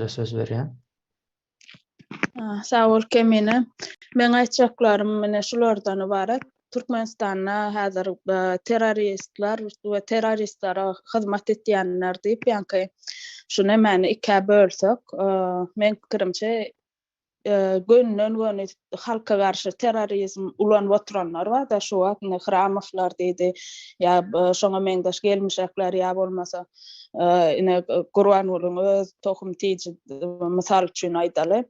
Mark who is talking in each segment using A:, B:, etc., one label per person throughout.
A: söz berýän.
B: Sağ ol Kemine. Men aýtjaklarym mene şulardan ibaret. Türkmenistanda häzir terroristler we terroristlara hyzmat etýänler diýip ýa-ni şunu meni iki bölsek, men pikirimçe gönünden halka garşy terrorizm ulanıp oturanlar bar da şu wagtynda Hramowlar diýdi ýa şoňa meňdeş gelmişekler ýa bolmasa ine Gurbanulyň öz tohum tiýji mysal üçin aýdaly.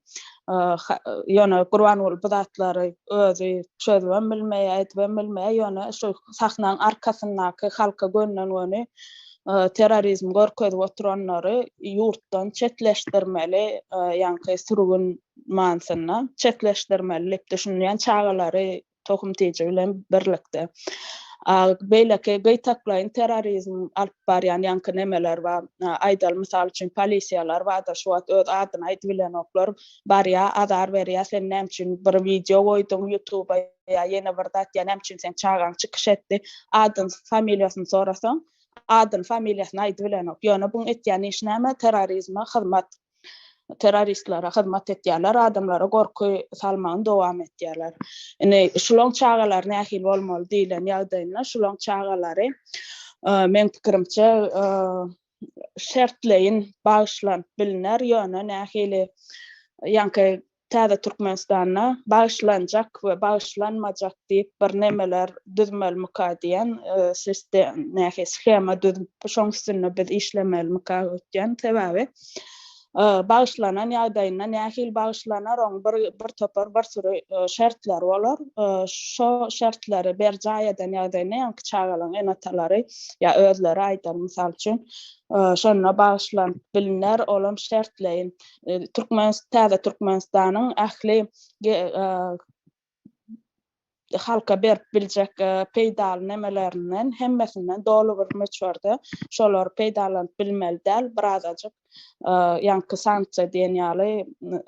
B: Ýöne Gurbanuly bu zatlary özü çözüp bilmeýär, aýtyp bilmeýär, ýöne şu sahnaň arkasyndaky halka gönünden terrorizm görkezip oturanlary ýurtdan çetleşdirmeli, ýa-ni sürgün mansyna çetleşdirmeli diýip düşünýän çagalary tohum tiýji bilen birlikde. Beýleki gytaklaýyn terrorizm alyp barýan ýa-ni nemeler bar. Aýdal mysal üçin polisiýalar bar da şu wagt öz adyny aýdyp bilenoklar barýa, azar berýär, sen näme üçin bir video goýdyň YouTube'a ýa ýene bir zat ýa näme üçin sen çagaň çykyş etdi, adyn familiýasyny sorasaň, adyn familiýasyny aýdyp bilenok. Ýöne bu etýän iş näme? Terrorizme hyzmat, terroristlara hyzmat etýärler, adamlara gorky salmagyny dowam etýärler. Ine şulan çagalar nähil bolmaly diýilen ýagdaýynda şulan çagalary men pikirimçe şertleýin bagyşlanyp biliner, ýöne nähili ýa-ni täze Türkmenistanda bagyşlanjak we bagyşlanmajak diýip bir nemeler düzmelmika diýen sistem, nähili schema düzüp şoň üstünde biz işlemelmika ötýän sebäbi bagyşlanan ýagdaýynda nähili bagyşlanar oň bir topar bir sürü şertler bolar. Şo şertleri berjä eden ýagdaýynda ýa-ni çagalan enatalary ýa özleri aýdar mysal üçin şonna bagyşlanyp biliner, olam şertleýin. Täze Türkmenistanyň ähli halka berip biljek peýdal nemelerinden hemmesinden dolu bir meçhurda şolar peýdalanyp bilmeli däl, birazajyk ýa-ni sanksiýa diýen ýaly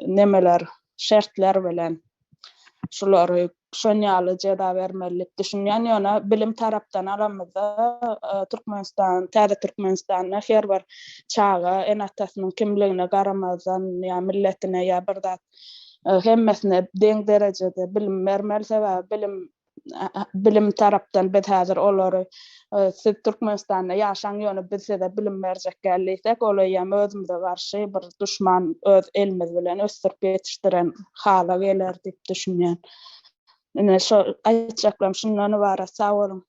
B: nemeler, şertler bilen şolary şonýaly jeda bermeli diýip düşünýän. Ýöne bilim tarapdan aramyzda täze Türkmenistanyň her bir çaga enatasynyň kimligine garamazdan ýa milletine ýa bir zat hemmesine deň derejede bilim bermeli sebäbi bilim tarapdan biz häzir olary siz Türkmenistanda ýaşaň ýöne biz size bilim berjek geldiysek, olar ýa özümize garşy bir düşman öz elimiz bilen ösdürip ýetişdiren hala geler diýip düşünýän. Ine şo aýtjaklarym şundan ibaret. Sag bolun.